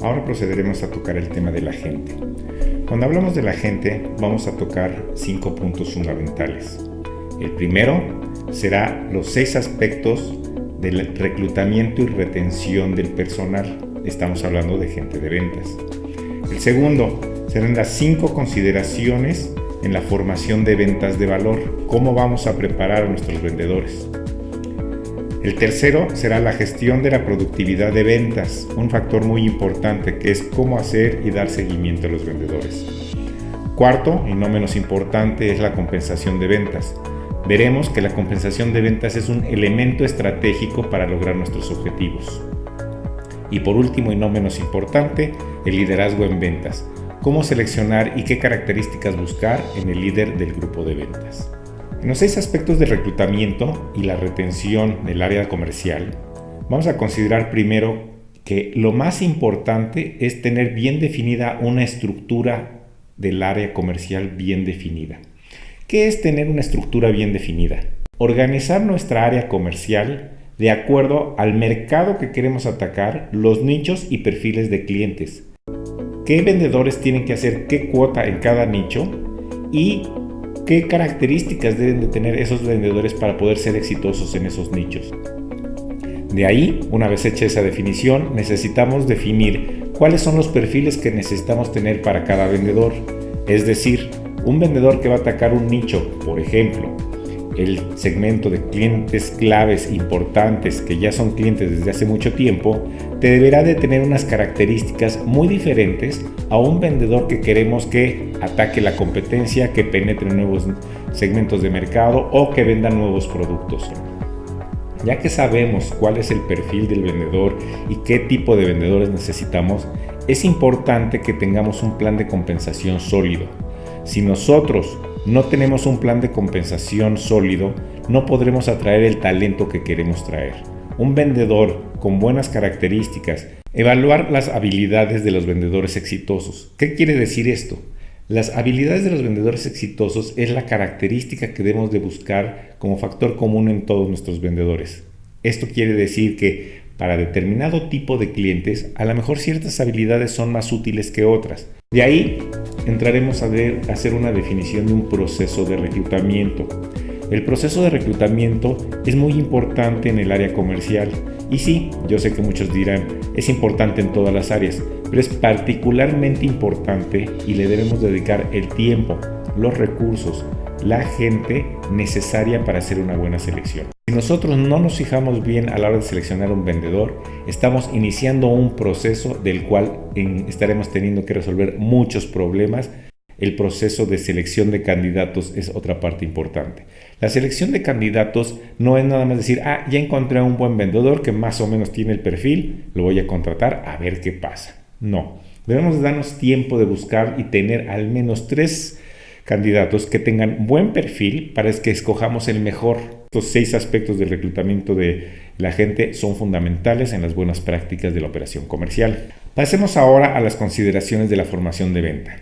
ahora procederemos a tocar el tema de la gente. Cuando hablamos de la gente, vamos a tocar 5 puntos fundamentales. El primero será los 6 aspectos del reclutamiento y retención del personal. Estamos hablando de gente de ventas. El segundo serán las 5 consideraciones en la formación de ventas de valor. ¿Cómo vamos a preparar a nuestros vendedores? El tercero será la gestión de la productividad de ventas, un factor muy importante que es cómo hacer y dar seguimiento a los vendedores. Cuarto, y no menos importante, es la compensación de ventas. Veremos que la compensación de ventas es un elemento estratégico para lograr nuestros objetivos. Y por último, y no menos importante, el liderazgo en ventas. Cómo seleccionar y qué características buscar en el líder del grupo de ventas. En los 6 aspectos de reclutamiento y la retención del área comercial, vamos a considerar primero que lo más importante es tener bien definida una estructura del área comercial bien definida. ¿Qué es tener una estructura bien definida? Organizar nuestra área comercial de acuerdo al mercado que queremos atacar, los nichos y perfiles de clientes. ¿Qué vendedores tienen que hacer qué cuota en cada nicho? Y ¿qué características deben de tener esos vendedores para poder ser exitosos en esos nichos? De ahí, una vez hecha esa definición, necesitamos definir cuáles son los perfiles que necesitamos tener para cada vendedor. Es decir, un vendedor que va a atacar un nicho, por ejemplo, el segmento de clientes claves importantes que ya son clientes desde hace mucho tiempo, te deberá de tener unas características muy diferentes a un vendedor que queremos que ataque la competencia, que penetre en nuevos segmentos de mercado o que venda nuevos productos. Ya que sabemos cuál es el perfil del vendedor y qué tipo de vendedores necesitamos, es importante que tengamos un plan de compensación sólido. Si nosotros no tenemos un plan de compensación sólido, no podremos atraer el talento que queremos traer. Un vendedor con buenas características. Evaluar las habilidades de los vendedores exitosos. ¿Qué quiere decir esto? Las habilidades de los vendedores exitosos es la característica que debemos de buscar como factor común en todos nuestros vendedores. Esto quiere decir que para determinado tipo de clientes, a lo mejor ciertas habilidades son más útiles que otras. De ahí entraremos a hacer una definición de un proceso de reclutamiento. El proceso de reclutamiento es muy importante en el área comercial. Y sí, yo sé que muchos dirán, es importante en todas las áreas, pero es particularmente importante y le debemos dedicar el tiempo, los recursos, la gente necesaria para hacer una buena selección. Si nosotros no nos fijamos bien a la hora de seleccionar un vendedor, estamos iniciando un proceso del cual estaremos teniendo que resolver muchos problemas. El proceso de selección de candidatos es otra parte importante. La selección de candidatos no es nada más decir, ya encontré a un buen vendedor que más o menos tiene el perfil, lo voy a contratar a ver qué pasa. No, debemos darnos tiempo de buscar y tener al menos 3 candidatos que tengan buen perfil para que escojamos el mejor. Estos 6 aspectos del reclutamiento de la gente son fundamentales en las buenas prácticas de la operación comercial. Pasemos ahora a las consideraciones de la formación de venta.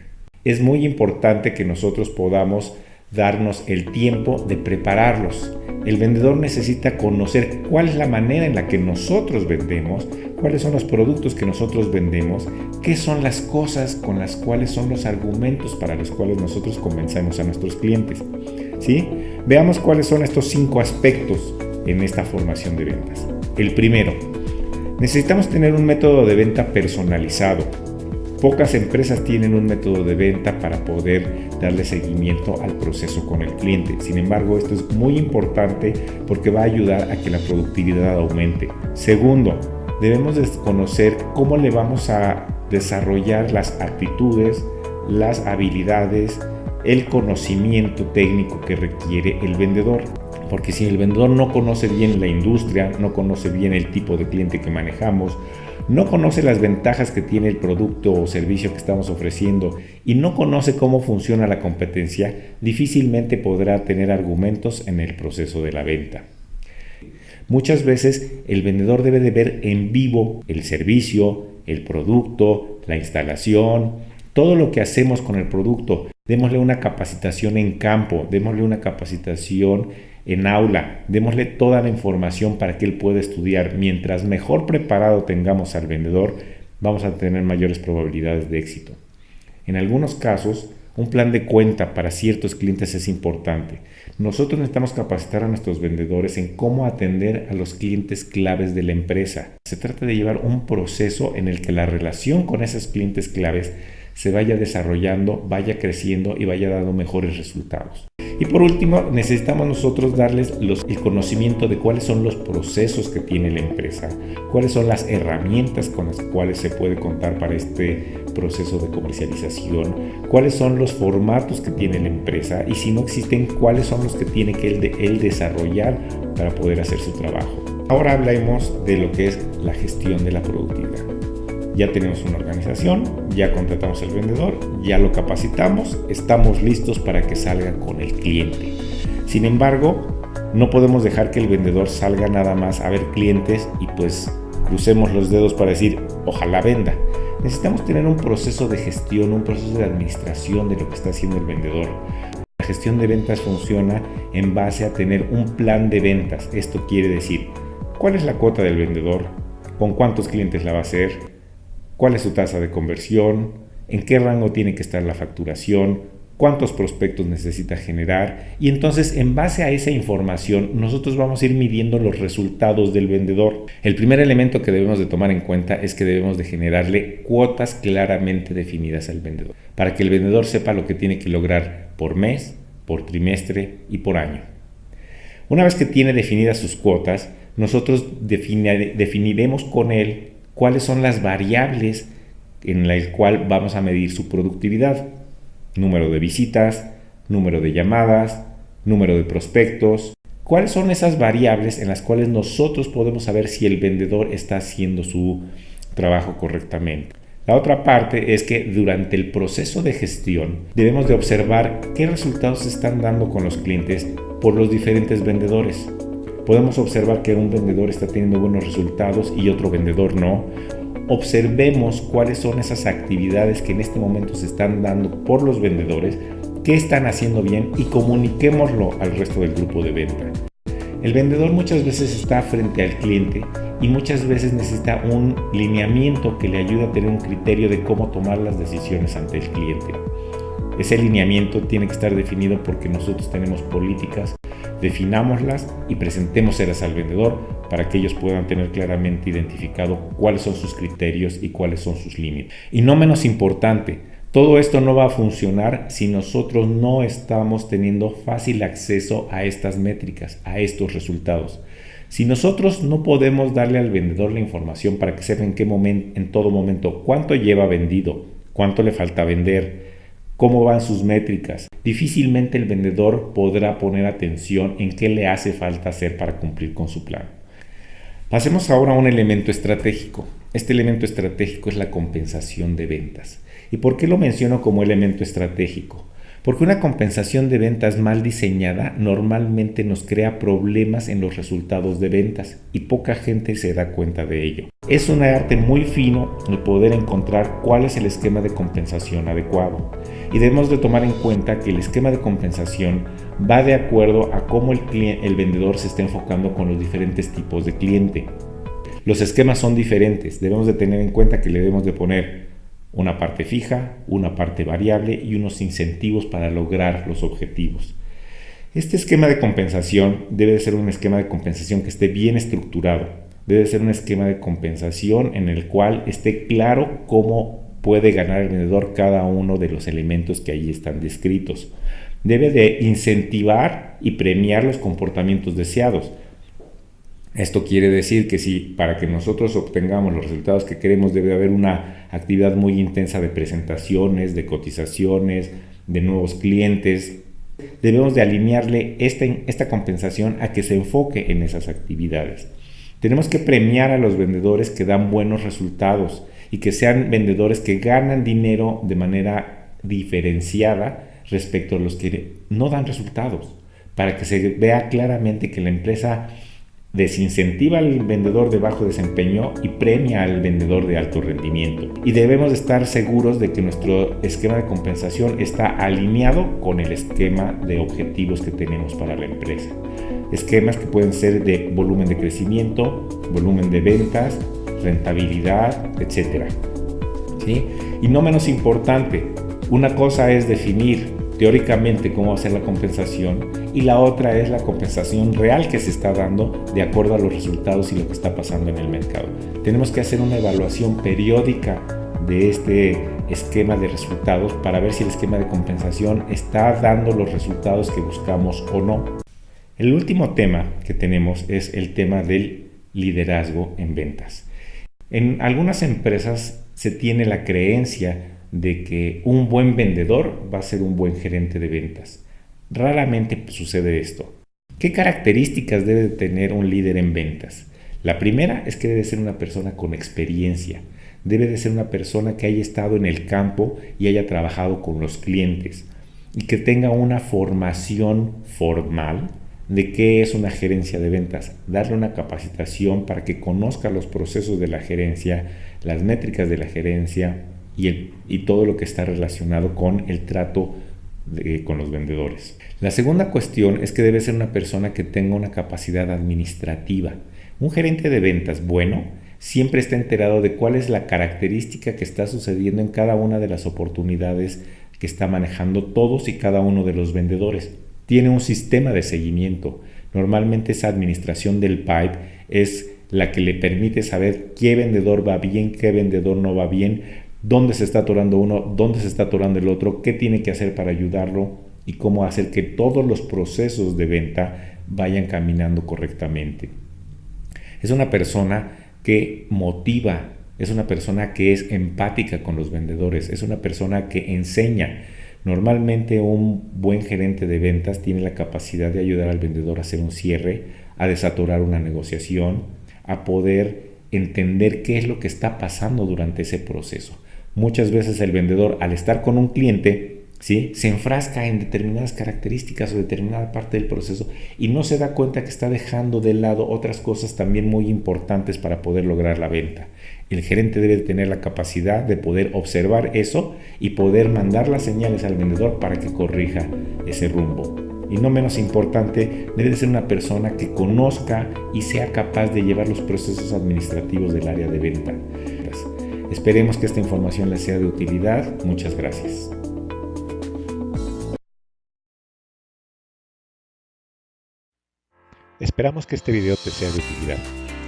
Es muy importante que nosotros podamos darnos el tiempo de prepararlos. El vendedor necesita conocer cuál es la manera en la que nosotros vendemos, cuáles son los productos que nosotros vendemos, qué son las cosas con las cuales son los argumentos para los cuales nosotros convencemos a nuestros clientes. ¿Sí? Veamos cuáles son estos 5 aspectos en esta formación de ventas. El primero, necesitamos tener un método de venta personalizado. Pocas empresas tienen un método de venta para poder darle seguimiento al proceso con el cliente. Sin embargo, esto es muy importante porque va a ayudar a que la productividad aumente. Segundo, debemos de conocer cómo le vamos a desarrollar las actitudes, las habilidades, el conocimiento técnico que requiere el vendedor. Porque si el vendedor no conoce bien la industria, no conoce bien el tipo de cliente que manejamos, no conoce las ventajas que tiene el producto o servicio que estamos ofreciendo y no conoce cómo funciona la competencia, difícilmente podrá tener argumentos en el proceso de la venta. Muchas veces el vendedor debe de ver en vivo el servicio, el producto, la instalación, todo lo que hacemos con el producto. Démosle una capacitación en campo, démosle una capacitación en aula, démosle toda la información para que él pueda estudiar. Mientras mejor preparado tengamos al vendedor, vamos a tener mayores probabilidades de éxito. En algunos casos, un plan de cuenta para ciertos clientes es importante. Nosotros necesitamos capacitar a nuestros vendedores en cómo atender a los clientes claves de la empresa. Se trata de llevar un proceso en el que la relación con esos clientes claves se vaya desarrollando, vaya creciendo y vaya dando mejores resultados. Y por último, necesitamos nosotros darles el conocimiento de cuáles son los procesos que tiene la empresa, cuáles son las herramientas con las cuales se puede contar para este proceso de comercialización, cuáles son los formatos que tiene la empresa y si no existen, cuáles son los que tiene que él desarrollar para poder hacer su trabajo. Ahora hablemos de lo que es la gestión de la productividad. Ya tenemos una organización, ya contratamos al vendedor, ya lo capacitamos, estamos listos para que salga con el cliente. Sin embargo, no podemos dejar que el vendedor salga nada más a ver clientes y pues crucemos los dedos para decir, ojalá venda. Necesitamos tener un proceso de gestión, un proceso de administración de lo que está haciendo el vendedor. La gestión de ventas funciona en base a tener un plan de ventas. Esto quiere decir, ¿cuál es la cuota del vendedor? ¿Con cuántos clientes la va a hacer? ¿Cuál es su tasa de conversión? ¿En qué rango tiene que estar la facturación? ¿Cuántos prospectos necesita generar? Y entonces, en base a esa información, nosotros vamos a ir midiendo los resultados del vendedor. El primer elemento que debemos de tomar en cuenta es que debemos de generarle cuotas claramente definidas al vendedor, para que el vendedor sepa lo que tiene que lograr por mes, por trimestre y por año. Una vez que tiene definidas sus cuotas, nosotros definiremos con él cuáles son las variables en las cuales vamos a medir su productividad. Número de visitas, número de llamadas, número de prospectos. ¿Cuáles son esas variables en las cuales nosotros podemos saber si el vendedor está haciendo su trabajo correctamente? La otra parte es que durante el proceso de gestión debemos de observar qué resultados se están dando con los clientes por los diferentes vendedores. Podemos observar que un vendedor está teniendo buenos resultados y otro vendedor no. Observemos cuáles son esas actividades que en este momento se están dando por los vendedores, qué están haciendo bien y comuniquémoslo al resto del grupo de venta. El vendedor muchas veces está frente al cliente y muchas veces necesita un lineamiento que le ayude a tener un criterio de cómo tomar las decisiones ante el cliente. Ese lineamiento tiene que estar definido porque nosotros tenemos políticas, definámoslas y presentémoselas al vendedor para que ellos puedan tener claramente identificado cuáles son sus criterios y cuáles son sus límites. Y no menos importante, todo esto no va a funcionar si nosotros no estamos teniendo fácil acceso a estas métricas, a estos resultados. Si nosotros no podemos darle al vendedor la información para que sepa en todo momento cuánto lleva vendido, cuánto le falta vender, cómo van sus métricas, difícilmente el vendedor podrá poner atención en qué le hace falta hacer para cumplir con su plan. Pasemos ahora a un elemento estratégico. Este elemento estratégico es la compensación de ventas. ¿Y por qué lo menciono como elemento estratégico? Porque una compensación de ventas mal diseñada normalmente nos crea problemas en los resultados de ventas y poca gente se da cuenta de ello. Es un arte muy fino el poder encontrar cuál es el esquema de compensación adecuado y debemos de tomar en cuenta que el esquema de compensación va de acuerdo a cómo el vendedor se está enfocando con los diferentes tipos de cliente. Los esquemas son diferentes, debemos de tener en cuenta que le debemos de poner una parte fija, una parte variable y unos incentivos para lograr los objetivos. Este esquema de compensación debe ser un esquema de compensación que esté bien estructurado. Debe ser un esquema de compensación en el cual esté claro cómo puede ganar el vendedor cada uno de los elementos que ahí están descritos. Debe de incentivar y premiar los comportamientos deseados. Esto quiere decir que si para que nosotros obtengamos los resultados que queremos debe haber una actividad muy intensa de presentaciones, de cotizaciones, de nuevos clientes, debemos de alinearle esta compensación a que se enfoque en esas actividades. Tenemos que premiar a los vendedores que dan buenos resultados y que sean vendedores que ganan dinero de manera diferenciada respecto a los que no dan resultados, para que se vea claramente que la empresa desincentiva al vendedor de bajo desempeño y premia al vendedor de alto rendimiento. Y debemos estar seguros de que nuestro esquema de compensación está alineado con el esquema de objetivos que tenemos para la empresa. Esquemas que pueden ser de volumen de crecimiento, volumen de ventas, rentabilidad, etc. ¿Sí? Y no menos importante, una cosa es definir teóricamente cómo va a ser la compensación y la otra es la compensación real que se está dando de acuerdo a los resultados y lo que está pasando en el mercado. Tenemos que hacer una evaluación periódica de este esquema de resultados para ver si el esquema de compensación está dando los resultados que buscamos o no. El último tema que tenemos es el tema del liderazgo en ventas. En algunas empresas se tiene la creencia de que un buen vendedor va a ser un buen gerente de ventas. Raramente sucede esto. ¿Qué características debe tener un líder en ventas? La primera es que debe ser una persona con experiencia. Debe de ser una persona que haya estado en el campo y haya trabajado con los clientes y que tenga una formación formal de qué es una gerencia de ventas, darle una capacitación para que conozca los procesos de la gerencia, las métricas de la gerencia y todo lo que está relacionado con el trato con los vendedores. La segunda cuestión es que debe ser una persona que tenga una capacidad administrativa. Un gerente de ventas bueno siempre está enterado de cuál es la característica que está sucediendo en cada una de las oportunidades que está manejando todos y cada uno de los vendedores. Tiene un sistema de seguimiento. Normalmente esa administración del pipe es la que le permite saber qué vendedor va bien, qué vendedor no va bien, dónde se está atorando uno, dónde se está atorando el otro, qué tiene que hacer para ayudarlo y cómo hacer que todos los procesos de venta vayan caminando correctamente. Es una persona que motiva, es una persona que es empática con los vendedores, es una persona que enseña. Normalmente un buen gerente de ventas tiene la capacidad de ayudar al vendedor a hacer un cierre, a desatorar una negociación, a poder entender qué es lo que está pasando durante ese proceso. Muchas veces el vendedor, al estar con un cliente, ¿sí?, se enfrasca en determinadas características o determinada parte del proceso y no se da cuenta que está dejando de lado otras cosas también muy importantes para poder lograr la venta. El gerente debe tener la capacidad de poder observar eso y poder mandar las señales al vendedor para que corrija ese rumbo. Y no menos importante, debe de ser una persona que conozca y sea capaz de llevar los procesos administrativos del área de venta. Esperemos que esta información les sea de utilidad. Muchas gracias. Esperamos que este video te sea de utilidad.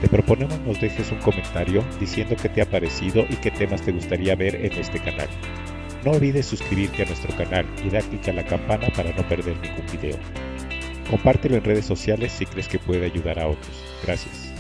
Te proponemos nos dejes un comentario diciendo qué te ha parecido y qué temas te gustaría ver en este canal. No olvides suscribirte a nuestro canal y dar clic a la campana para no perder ningún video. Compártelo en redes sociales si crees que puede ayudar a otros. Gracias.